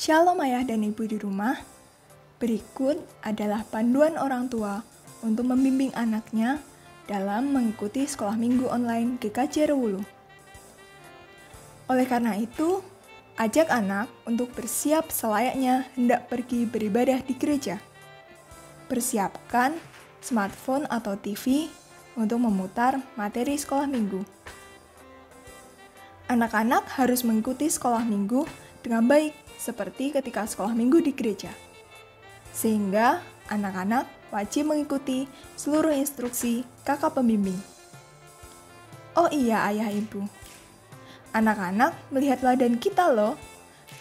Shalom ayah dan ibu di rumah. Berikut adalah panduan orang tua untuk membimbing anaknya dalam mengikuti sekolah minggu online GKJ Rewulu. Oleh karena itu, ajak anak untuk bersiap selayaknya hendak pergi beribadah di gereja. Persiapkan smartphone atau TV untuk memutar materi sekolah minggu. Anak-anak harus mengikuti sekolah minggu dengan baik seperti ketika sekolah minggu di gereja. Sehingga anak-anak wajib mengikuti seluruh instruksi kakak pembimbing. Oh iya ayah ibu, anak-anak melihat teladan kita loh.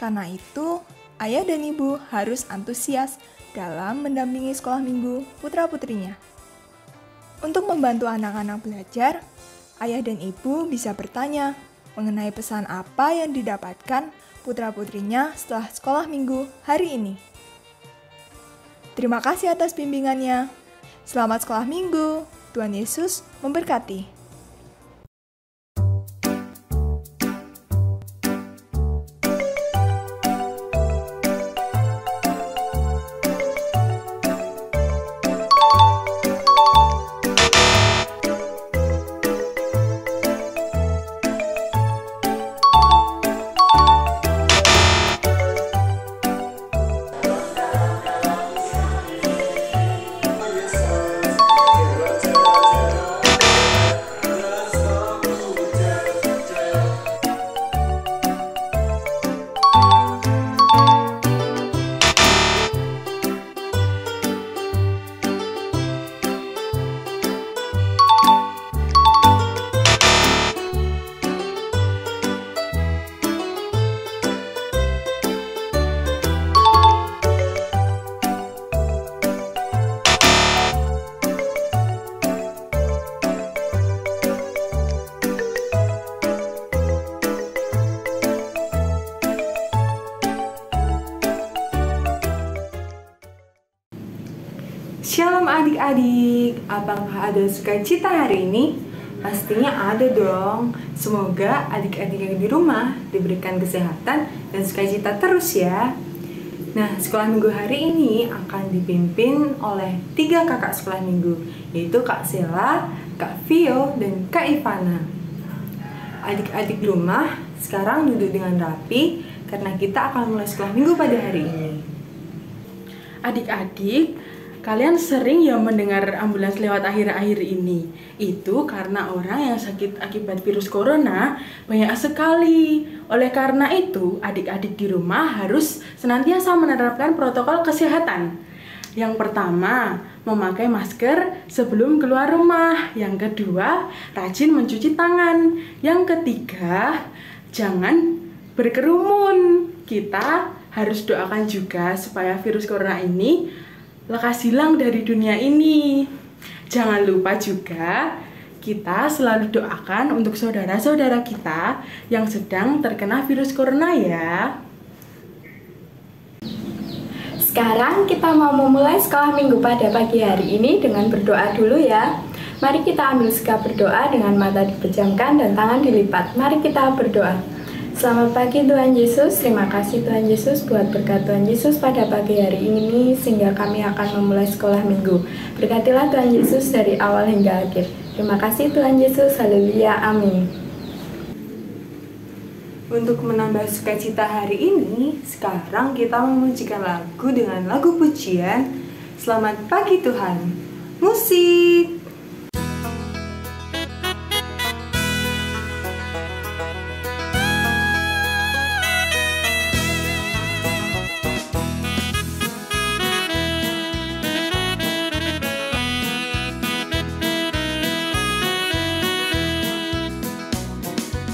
Karena itu, ayah dan ibu harus antusias dalam mendampingi sekolah minggu putra-putrinya. Untuk membantu anak-anak belajar, ayah dan ibu bisa bertanya mengenai pesan apa yang didapatkan putra-putrinya setelah sekolah minggu hari ini. Terima kasih atas bimbingannya. Selamat sekolah minggu. Tuhan Yesus memberkati. Shalom adik-adik, apakah ada sukacita hari ini? Pastinya ada dong. Semoga adik-adik yang di rumah diberikan kesehatan dan sukacita terus ya. Nah, sekolah minggu hari ini akan dipimpin oleh 3 kakak sekolah minggu, yaitu Kak Sela, Kak Vio, dan Kak Ivana. Adik-adik di rumah sekarang duduk dengan rapi karena kita akan mulai sekolah minggu pada hari ini. Adik-adik, kalian sering ya mendengar ambulans lewat akhir-akhir ini. Itu karena orang yang sakit akibat virus corona banyak sekali. Oleh karena itu, adik-adik di rumah harus senantiasa menerapkan protokol kesehatan. Yang pertama, memakai masker sebelum keluar rumah. Yang kedua, rajin mencuci tangan. Yang ketiga, jangan berkerumun. Kita harus doakan juga supaya virus corona ini lekas hilang dari dunia ini. Jangan lupa juga kita selalu doakan untuk saudara-saudara kita yang sedang terkena virus corona ya. Sekarang kita mau memulai sekolah minggu pada pagi hari ini dengan berdoa dulu ya. Mari kita ambil sikap berdoa dengan mata dipejamkan dan tangan dilipat. Mari kita berdoa. Selamat pagi Tuhan Yesus, terima kasih Tuhan Yesus buat berkat Tuhan Yesus pada pagi hari ini sehingga kami akan memulai sekolah minggu. Berkatilah Tuhan Yesus dari awal hingga akhir. Terima kasih Tuhan Yesus, haleluya, amin. Untuk menambah sukacita hari ini, sekarang kita memujikan lagu dengan lagu pujian Selamat Pagi Tuhan. Musik!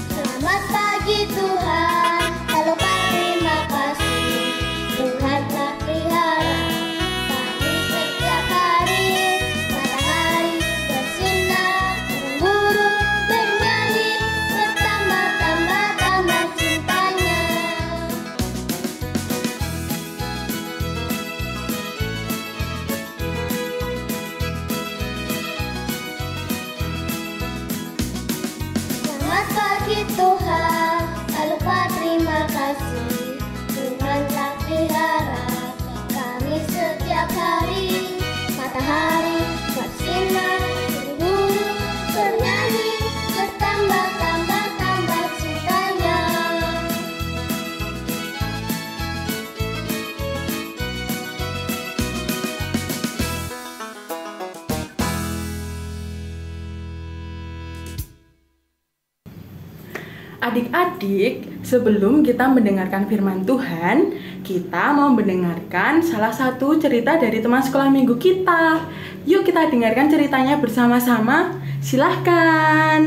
Selamat pagi Tuhan, kalau terima kasih Tuhan telah pelihara kami setiap hari. Matahari bersinar, burung bernyanyi, bertambah cintanya. Selamat pagi Tuhan, tak lupa terima kasih Tuhan telah pelihara. Kami setiap hari, matahari bersinar, burung bernyanyi, bertambah-tambah cintanya. Adik-adik, sebelum kita mendengarkan firman Tuhan, kita mau mendengarkan salah satu cerita dari teman sekolah minggu kita. Yuk kita dengarkan ceritanya bersama-sama. Silahkan.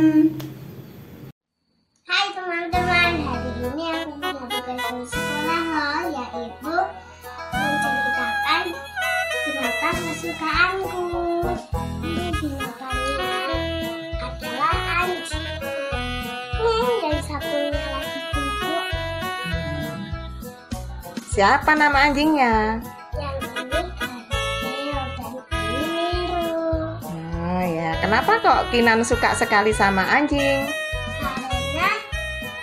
Hai teman-teman, hari ini aku punya tugas dari sekolah loh, yaitu menceritakan binatang kesukaanku. Ini binatangnya adalah anjing. Dan satunya lagi bubuk. Siapa nama anjingnya? Yang ini Garfield dan ini Nero. Oh ya, kenapa kok Kinan suka sekali sama anjing? Karena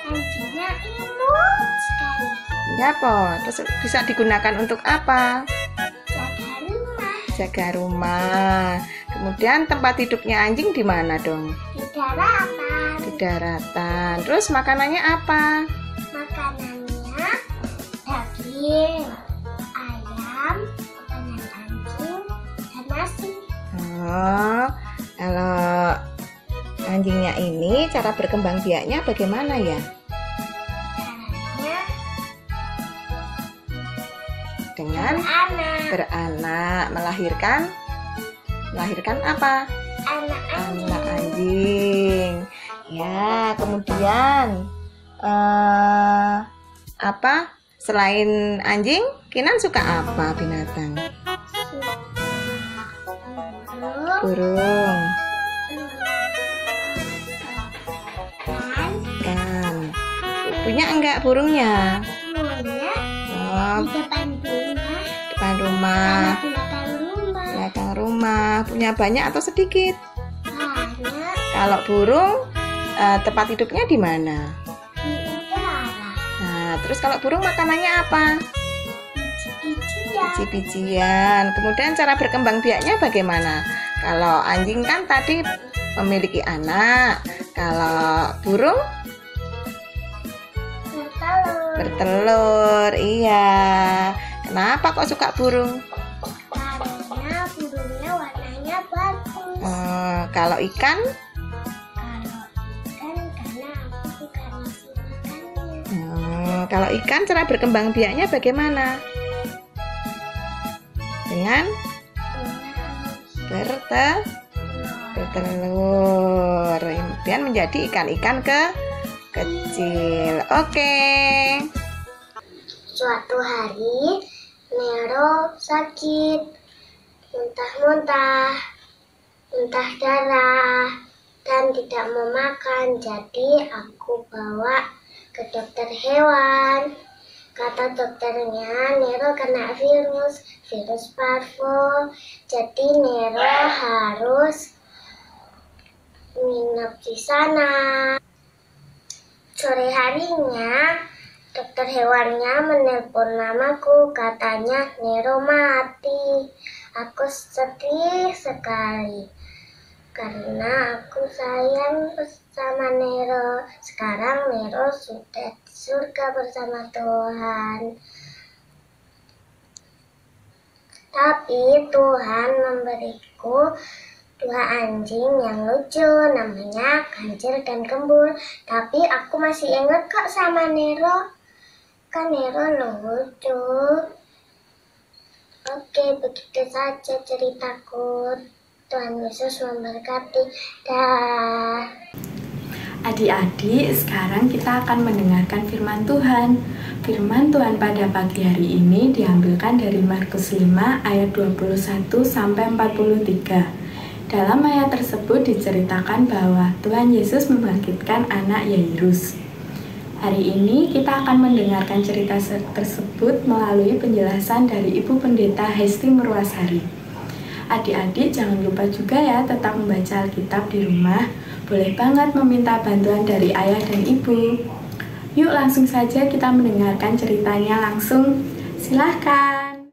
anjingnya imut sekali. Ya, Po. Terus bisa digunakan untuk apa? Jaga rumah Jaga rumah. Kemudian tempat hidupnya anjing di mana dong? di daratan. Di daratan. Terus makanannya apa? Makanannya daging, ayam, makanan anjing, dan nasi. Oh, kalau anjingnya ini cara berkembang biaknya bagaimana ya? Caranya Dengan anak, beranak, melahirkan apa? anak Anak anjing. Ya, kemudian apa? Selain anjing, Kinan suka apa binatang? burung, Burung, dan kan. Punya enggak burungnya? punya Oh, di depan rumah, depan rumah, sama belakang rumah. belakang rumah. Punya banyak atau sedikit? Banyak Kalau burung, tempat hidupnya di mana? di udara, Nah, terus kalau burung makanannya apa? biji-bijian. Biji-bijian. Kemudian cara berkembang biaknya bagaimana? Kalau anjing kan tadi memiliki anak. Kalau burung Bertelur. bertelur. Iya. Kenapa kok suka burung? Karena burungnya warnanya bagus. Kalau ikan? Kalau ikan karena aku suka nasi ikannya. Kalau ikan cara berkembang biaknya bagaimana? Dengan bertelur. Kemudian menjadi ikan-ikan kecil. Oke. Suatu hari Nero sakit, muntah-muntah, muntah darah, dan tidak mau makan. Jadi aku bawa ke dokter hewan. Kata dokternya, Nero kena virus parvo. Jadi Nero harus nginep di sana. Sore harinya, dokter hewannya menelpon namaku, katanya Nero mati. Aku sedih sekali karena aku sayang sama Nero. Sekarang Nero sudah di surga bersama Tuhan. Tapi Tuhan memberiku 2 anjing yang lucu, namanya Kancil dan Kembul. Tapi aku masih ingat kok sama Nero. Kan Nero lucu. Oke, begitu saja ceritaku. Tuhan Yesus memberkati. Dah. Adik-adik, sekarang kita akan mendengarkan firman Tuhan. Firman Tuhan pada pagi hari ini diambilkan dari Markus 5 ayat 21 sampai 43. Dalam ayat tersebut diceritakan bahwa Tuhan Yesus membangkitkan anak Yairus. Hari ini kita akan mendengarkan cerita tersebut melalui penjelasan dari Ibu Pendeta Hesti Murwasari. Adik-adik jangan lupa juga ya tetap membaca Alkitab di rumah. Boleh banget meminta bantuan dari ayah dan ibu. Yuk langsung saja kita mendengarkan ceritanya langsung Silahkan.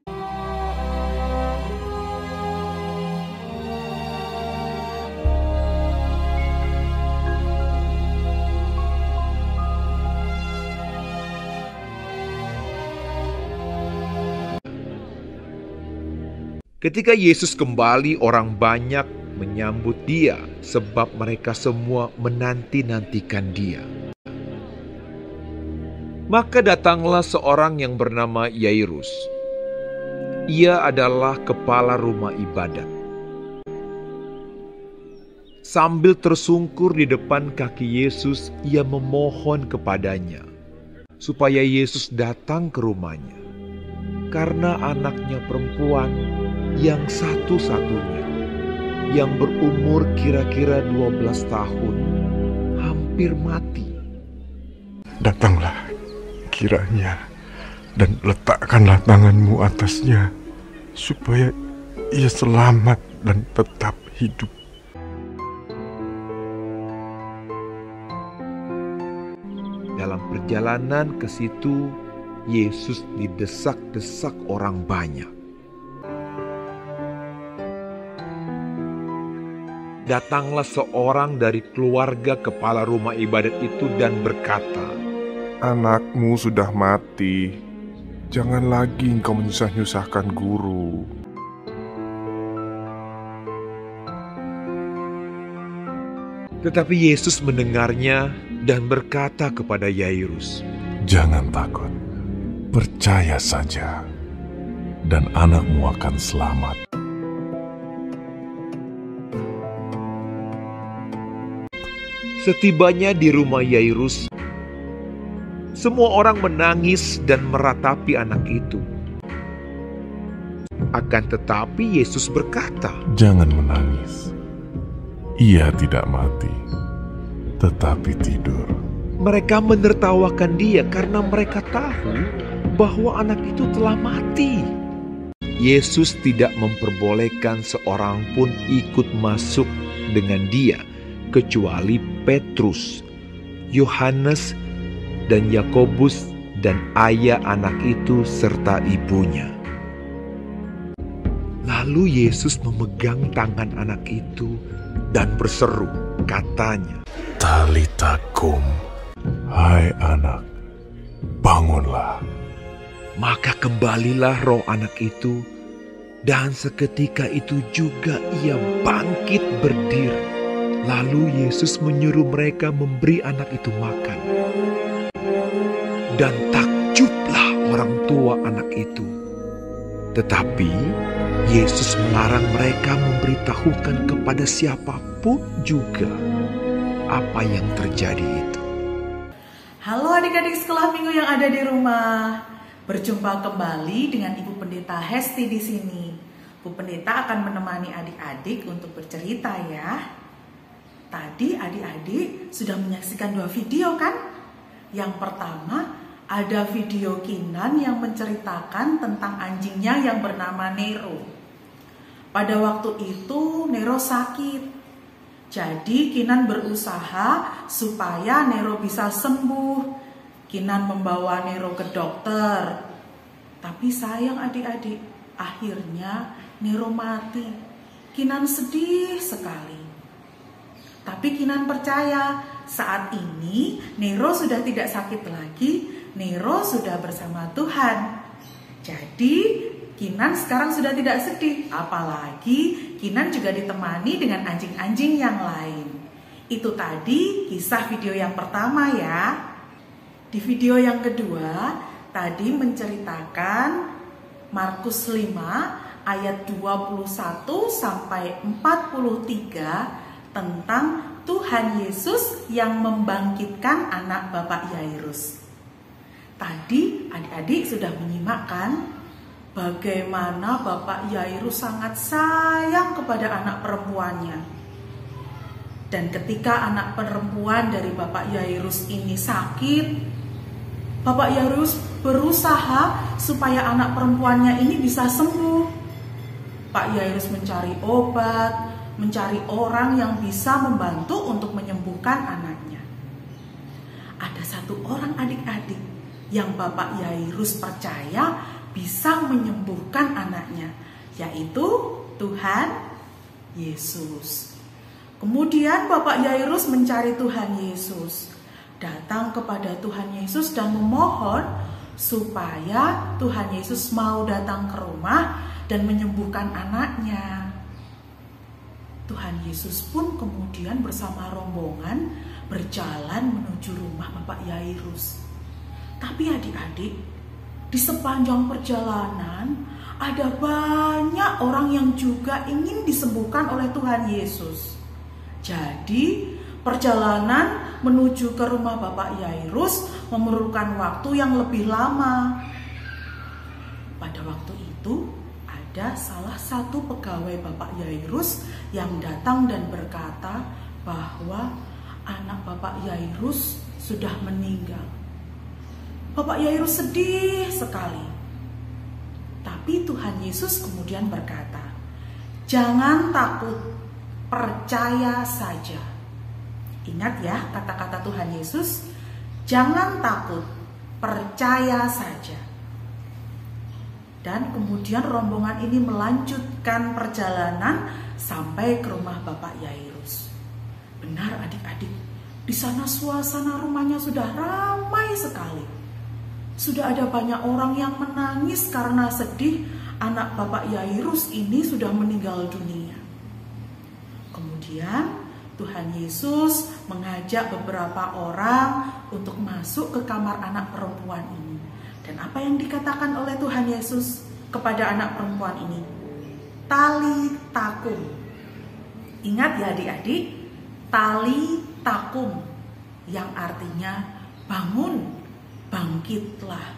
Ketika Yesus kembali, orang banyak menyambut dia sebab mereka semua menanti-nantikan dia. Maka datanglah seorang yang bernama Yairus. Ia adalah kepala rumah ibadat. Sambil tersungkur di depan kaki Yesus, ia memohon kepadanya supaya Yesus datang ke rumahnya, karena anaknya perempuan yang satu-satunya, yang berumur kira-kira 12 tahun, hampir mati. Datanglah kiranya dan letakkanlah tanganmu atasnya, supaya ia selamat dan tetap hidup. Dalam perjalanan ke situ, Yesus didesak-desak orang banyak. Datanglah seorang dari keluarga kepala rumah ibadat itu dan berkata, Anakmu sudah mati, jangan lagi engkau menyusah-nyusahkan guru. Tetapi Yesus mendengarnya dan berkata kepada Yairus, Jangan takut, percaya saja, dan anakmu akan selamat. Setibanya di rumah Yairus, semua orang menangis dan meratapi anak itu. Akan tetapi Yesus berkata, Jangan menangis. Ia tidak mati, tetapi tidur. Mereka menertawakan dia karena mereka tahu bahwa anak itu telah mati. Yesus tidak memperbolehkan seorang pun ikut masuk dengan dia, kecuali Petrus, Yohanes, dan Yakobus, dan ayah anak itu serta ibunya. Lalu Yesus memegang tangan anak itu dan berseru, katanya, Talita kum, hai anak, bangunlah. Maka kembalilah roh anak itu, dan seketika itu juga ia bangkit berdiri. Lalu Yesus menyuruh mereka memberi anak itu makan. Dan takjublah orang tua anak itu. Tetapi Yesus melarang mereka memberitahukan kepada siapapun juga apa yang terjadi itu. Halo adik-adik sekolah minggu yang ada di rumah. Berjumpa kembali dengan Ibu Pendeta Hesti di sini. Bu Pendeta akan menemani adik-adik untuk bercerita ya. Tadi adik-adik sudah menyaksikan 2 video kan? Yang pertama ada video Kinan yang menceritakan tentang anjingnya yang bernama Nero. Pada waktu itu Nero sakit. Jadi Kinan berusaha supaya Nero bisa sembuh. Kinan membawa Nero ke dokter. Tapi sayang adik-adik, akhirnya Nero mati. Kinan sedih sekali. Tapi Kinan percaya saat ini Nero sudah tidak sakit lagi, Nero sudah bersama Tuhan. Jadi Kinan sekarang sudah tidak sedih, apalagi Kinan juga ditemani dengan anjing-anjing yang lain. Itu tadi kisah video yang pertama ya. Di video yang kedua tadi menceritakan Markus 5 ayat 21 sampai 43 tentang Tuhan Yesus yang membangkitkan anak Bapak Yairus. Tadi adik-adik sudah menyimak kan bagaimana Bapak Yairus sangat sayang kepada anak perempuannya. Dan ketika anak perempuan dari Bapak Yairus ini sakit, Bapak Yairus berusaha supaya anak perempuannya ini bisa sembuh. Pak Yairus mencari obat, mencari orang yang bisa membantu untuk menyembuhkan anaknya. Ada satu orang adik-adik yang Bapak Yairus percaya bisa menyembuhkan anaknya, yaitu Tuhan Yesus. Kemudian Bapak Yairus mencari Tuhan Yesus, datang kepada Tuhan Yesus dan memohon supaya Tuhan Yesus mau datang ke rumah dan menyembuhkan anaknya. Tuhan Yesus pun kemudian bersama rombongan berjalan menuju rumah Bapak Yairus. Tapi adik-adik, di sepanjang perjalanan ada banyak orang yang juga ingin disembuhkan oleh Tuhan Yesus. Jadi perjalanan menuju ke rumah Bapak Yairus memerlukan waktu yang lebih lama. Pada waktu itu ada salah satu pegawai Bapak Yairus yang datang dan berkata bahwa anak Bapak Yairus sudah meninggal. Bapak Yairus sedih sekali. Tapi Tuhan Yesus kemudian berkata, "Jangan takut, percaya saja." Ingat ya kata-kata Tuhan Yesus, jangan takut, percaya saja. Dan kemudian rombongan ini melanjutkan perjalanan sampai ke rumah Bapak Yairus. Benar adik-adik, di sana suasana rumahnya sudah ramai sekali. Sudah ada banyak orang yang menangis karena sedih anak Bapak Yairus ini sudah meninggal dunia. Kemudian Tuhan Yesus mengajak beberapa orang untuk masuk ke kamar anak perempuan ini. Dan apa yang dikatakan oleh Tuhan Yesus kepada anak perempuan ini? Tali takum. Ingat ya adik-adik, tali takum yang artinya bangun, bangkitlah.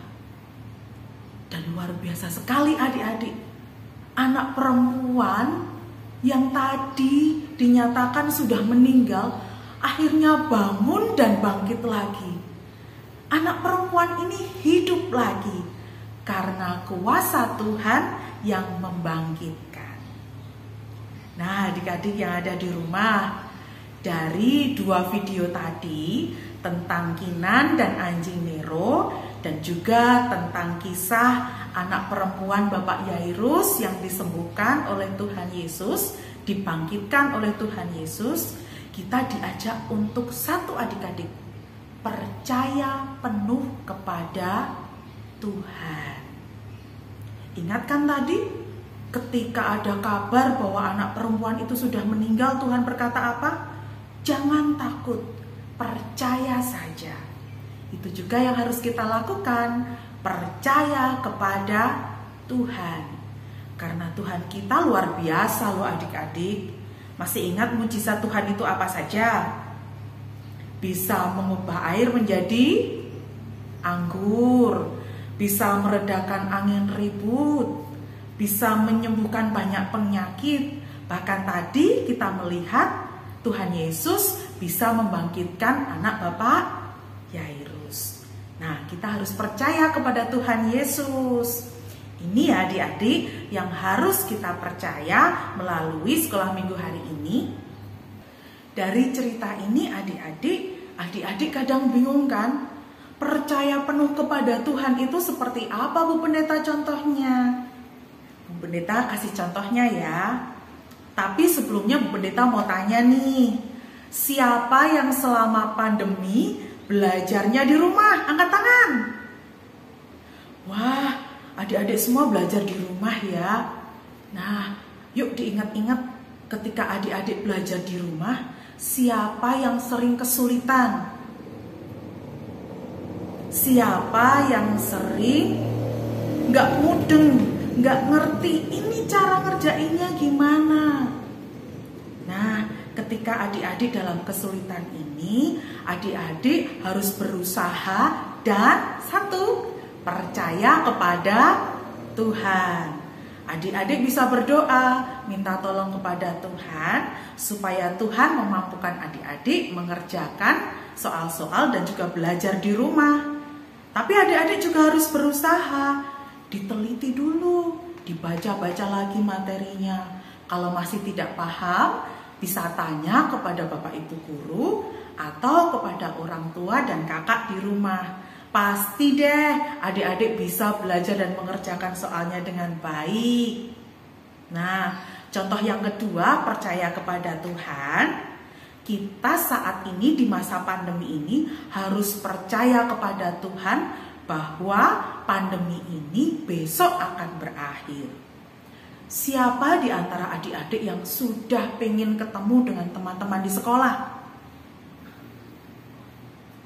Dan luar biasa sekali adik-adik, anak perempuan yang tadi dinyatakan sudah meninggal akhirnya bangun dan bangkit lagi. Anak perempuan ini hidup lagi karena kuasa Tuhan yang membangkitkan. Nah, adik-adik yang ada di rumah, dari 2 video tadi tentang Kinan dan anjing Nero, dan juga tentang kisah anak perempuan Bapak Yairus yang disembuhkan oleh Tuhan Yesus, dibangkitkan oleh Tuhan Yesus, kita diajak untuk satu adik-adik, percaya penuh kepada Tuhan. Ingatkan tadi ketika ada kabar bahwa anak perempuan itu sudah meninggal, Tuhan berkata apa? Jangan takut, percaya saja. Itu juga yang harus kita lakukan, percaya kepada Tuhan. Karena Tuhan kita luar biasa loh adik-adik. Masih ingat mujizat Tuhan itu apa saja? Bisa mengubah air menjadi anggur, bisa meredakan angin ribut, bisa menyembuhkan banyak penyakit. Bahkan tadi kita melihat Tuhan Yesus bisa membangkitkan anak Bapak Yairus. Nah, kita harus percaya kepada Tuhan Yesus. Ini ya adik-adik yang harus kita percaya melalui sekolah minggu hari ini. Dari cerita ini adik-adik kadang bingung kan? Percaya penuh kepada Tuhan itu seperti apa Bu Pendeta contohnya? Bu Pendeta kasih contohnya ya. Tapi sebelumnya Bu Pendeta mau tanya nih, siapa yang selama pandemi belajarnya di rumah? Angkat tangan. Wah, adik-adik semua belajar di rumah ya. Nah, yuk diingat-ingat ketika adik-adik belajar di rumah, siapa yang sering kesulitan? Siapa yang sering nggak mudeng, nggak ngerti ini cara ngerjainnya gimana? Nah, ketika adik-adik dalam kesulitan ini, adik-adik harus berusaha dan satu, percaya kepada Tuhan. Adik-adik bisa berdoa, minta tolong kepada Tuhan supaya Tuhan memampukan adik-adik mengerjakan soal-soal dan juga belajar di rumah. Tapi adik-adik juga harus berusaha, diteliti dulu, dibaca-baca lagi materinya. Kalau masih tidak paham, bisa tanya kepada Bapak Ibu guru atau kepada orang tua dan kakak di rumah. Pasti deh adik-adik bisa belajar dan mengerjakan soalnya dengan baik. Nah, contoh yang kedua, percaya kepada Tuhan. Kita saat ini di masa pandemi ini harus percaya kepada Tuhan bahwa pandemi ini besok akan berakhir. Siapa di antara adik-adik yang sudah pengen ketemu dengan teman-teman di sekolah?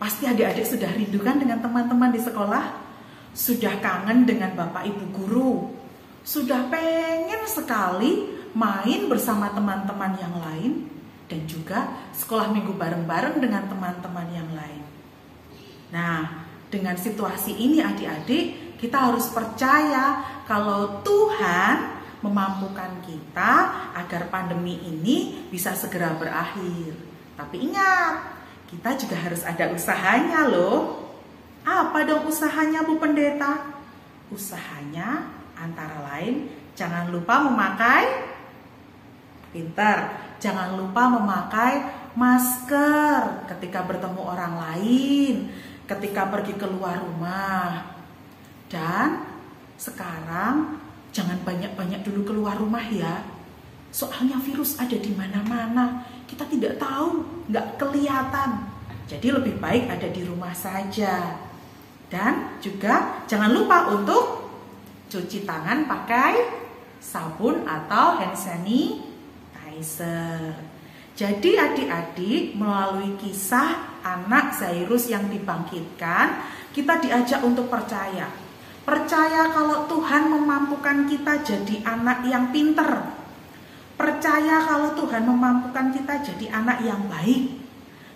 Pasti adik-adik sudah rindu kan dengan teman-teman di sekolah? Sudah kangen dengan Bapak Ibu guru? Sudah pengen sekali main bersama teman-teman yang lain? Dan juga sekolah minggu bareng-bareng dengan teman-teman yang lain. Nah, dengan situasi ini adik-adik, kita harus percaya kalau Tuhan memampukan kita agar pandemi ini bisa segera berakhir. Tapi ingat, kita juga harus ada usahanya loh. Apa dong usahanya Bu Pendeta? Usahanya antara lain jangan lupa memakai jangan lupa memakai masker ketika bertemu orang lain, ketika pergi keluar rumah. Dan sekarang jangan banyak-banyak dulu keluar rumah ya. Soalnya virus ada di mana-mana. Kita tidak tahu, nggak kelihatan. Jadi lebih baik ada di rumah saja. Dan juga jangan lupa untuk cuci tangan pakai sabun atau hand sanitizer. Jadi adik-adik, melalui kisah anak Zairus yang dibangkitkan, kita diajak untuk percaya. Percaya kalau Tuhan memampukan kita jadi anak yang pinter. Percaya kalau Tuhan memampukan kita jadi anak yang baik.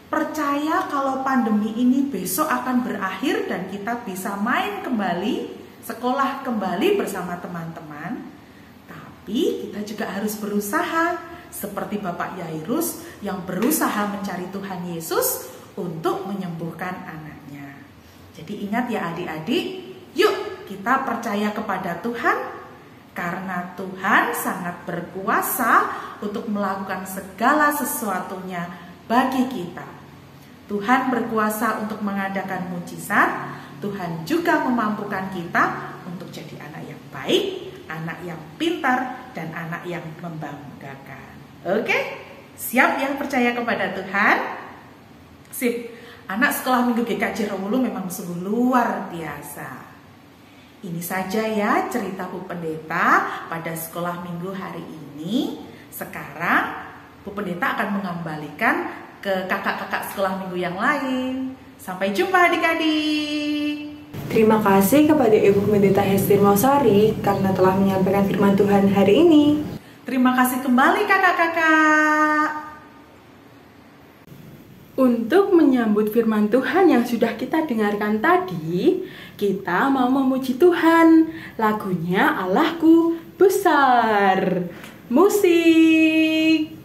Percaya kalau pandemi ini besok akan berakhir dan kita bisa main kembali, sekolah kembali bersama teman-teman. Tapi kita juga harus berusaha seperti Bapak Yairus yang berusaha mencari Tuhan Yesus untuk menyembuhkan anaknya. Jadi ingat ya adik-adik, yuk kita percaya kepada Tuhan karena Tuhan sangat berkuasa untuk melakukan segala sesuatunya bagi kita. Tuhan berkuasa untuk mengadakan mujizat. Tuhan juga memampukan kita untuk jadi anak yang baik, anak yang pintar, dan anak yang membanggakan. Oke, siap yang percaya kepada Tuhan? Sip, anak sekolah minggu GKJ Romulu memang sungguh luar biasa. Ini saja ya cerita Bu Pendeta pada sekolah minggu hari ini. Sekarang Bu Pendeta akan mengembalikan ke kakak-kakak sekolah minggu yang lain. Sampai jumpa adik-adik. Terima kasih kepada Ibu Pendeta Hesti Mausari karena telah menyampaikan firman Tuhan hari ini. Terima kasih kembali kakak-kakak. Untuk menyambut firman Tuhan yang sudah kita dengarkan tadi, kita mau memuji Tuhan. Lagunya Allahku Besar. Musik.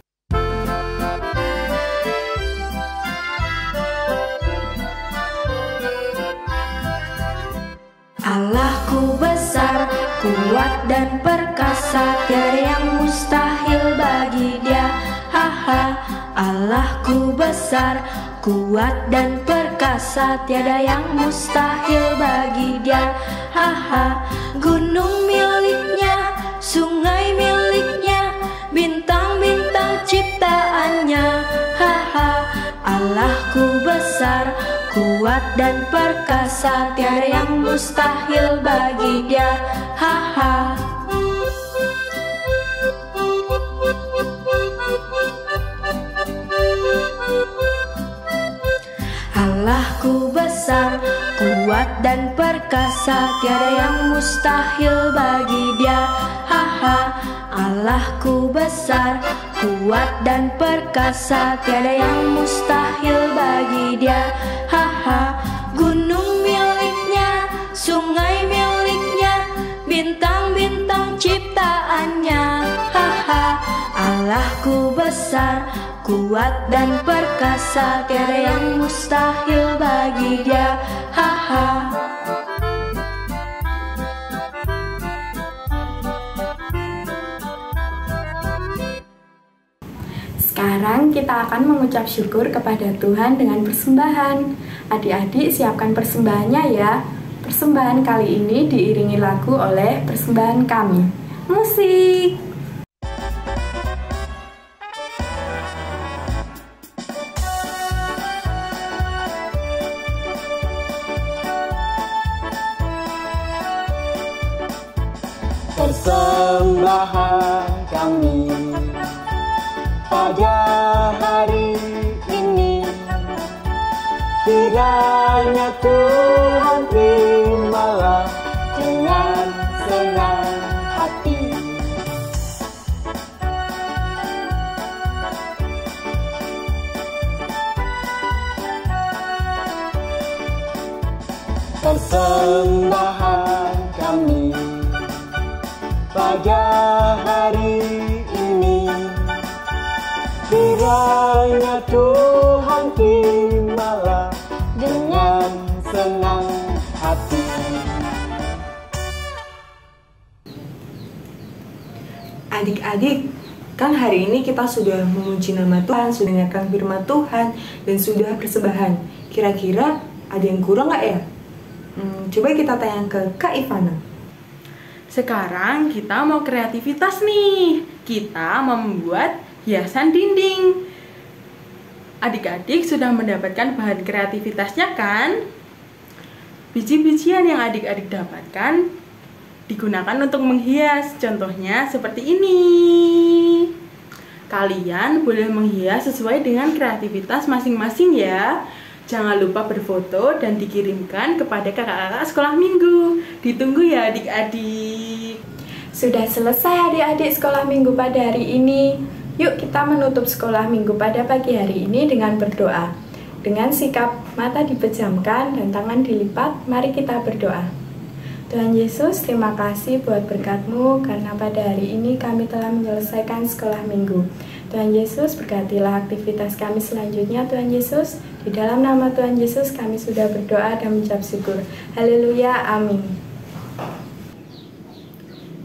Allahku besar, kuat dan perkasa, tiada yang mustahil bagi Dia. Haha, Allahku besar, kuat dan perkasa, tiada yang mustahil bagi Dia. Haha, gunung miliknya, sungai miliknya, bintang-bintang ciptaannya. Haha, Allahku besar, kuat dan perkasa, tiada yang mustahil bagi Dia. Haha. Allahku besar, kuat dan perkasa, tiada yang mustahil bagi Dia. Haha. Allahku besar, kuat dan perkasa, tiada yang mustahil bagi Dia. Haha, gunung miliknya, sungai miliknya, bintang-bintang ciptaannya. Haha, Allahku besar, kuat dan perkasa, tiada yang mustahil bagi Dia. Haha. Sekarang kita akan mengucap syukur kepada Tuhan dengan persembahan. Adik-adik siapkan persembahannya ya. Persembahan kali ini diiringi lagu oleh persembahan kami. Musik! Persembahan kami pada hari ini, kiranya Tuhan terimalah dengan senang hati. Persembahan kami pada hari ini, kiranya Tuhan terimalah dengan senang hati. Adik-adik, kan hari ini kita sudah memuji nama Tuhan, sudah mendengarkan firman Tuhan, dan sudah persembahan. Kira-kira ada yang kurang nggak ya? Coba kita tanya ke Kak Ivana. Sekarang kita mau kreativitas nih. Kita mau membuat hiasan dinding. Adik-adik sudah mendapatkan bahan kreativitasnya kan? Biji-bijian yang adik-adik dapatkan digunakan untuk menghias. Contohnya seperti ini. Kalian boleh menghias sesuai dengan kreativitas masing-masing ya. Jangan lupa berfoto dan dikirimkan kepada kakak-kakak sekolah minggu. Ditunggu ya adik-adik. Sudah selesai adik-adik sekolah minggu pada hari ini. Yuk kita menutup sekolah minggu pada pagi hari ini dengan berdoa. Dengan sikap mata dipejamkan dan tangan dilipat, mari kita berdoa. Tuhan Yesus, terima kasih buat berkat-Mu karena pada hari ini kami telah menyelesaikan sekolah minggu. Tuhan Yesus, berkatilah aktivitas kami selanjutnya Tuhan Yesus. Di dalam nama Tuhan Yesus kami sudah berdoa dan mengucap syukur. Haleluya, amin.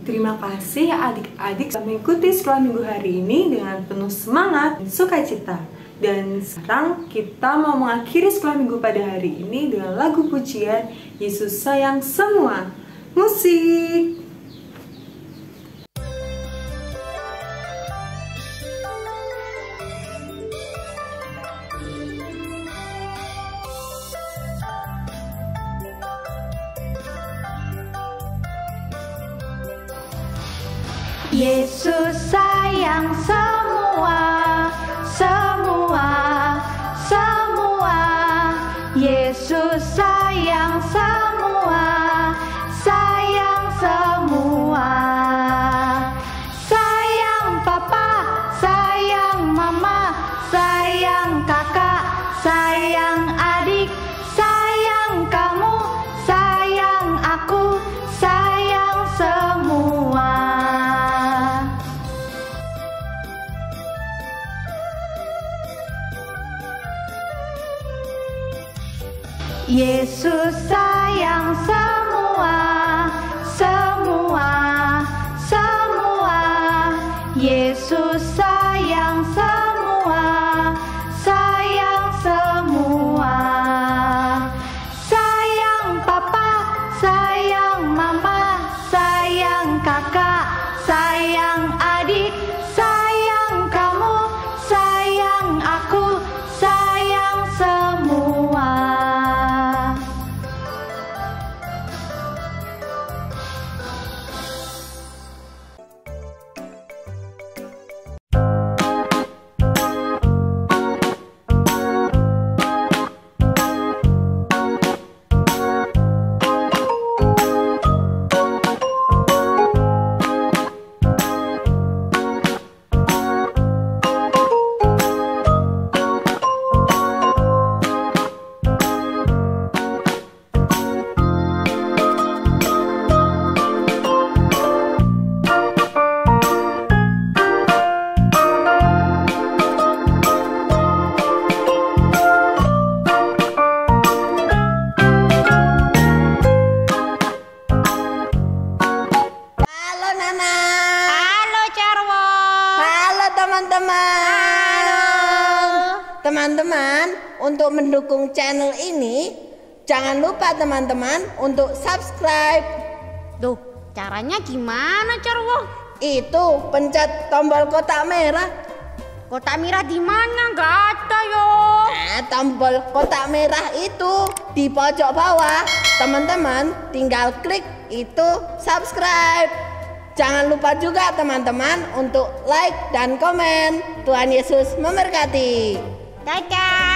Terima kasih adik-adik sudah mengikuti sekolah minggu hari ini dengan penuh semangat dan sukacita. Dan sekarang kita mau mengakhiri sekolah minggu pada hari ini dengan lagu pujian Yesus Sayang Semua. Musik! Yesus sayang semua, semua, semua. Yesus sayang semua, sayang semua. Sayang papa, sayang mama, sayang kakak, sayang adik, sayang kamu, sayang aku, sayang semua. Yesus sayang semua, semua, semua. Yesus sayang semua, sayang semua. Sayang papa, sayang mama, sayang kakak, sayang adik, sayang kamu, sayang aku, sayang semua. teman-teman. teman-teman, untuk mendukung channel ini, jangan lupa teman-teman untuk subscribe. Duh, caranya gimana, Carwo? Itu pencet tombol kotak merah. Kotak merah di mana? Nggak ada yo. Tombol kotak merah itu di pojok bawah. Teman-teman tinggal klik itu subscribe. Jangan lupa juga teman-teman untuk like dan komen. Tuhan Yesus memberkati. Dadah.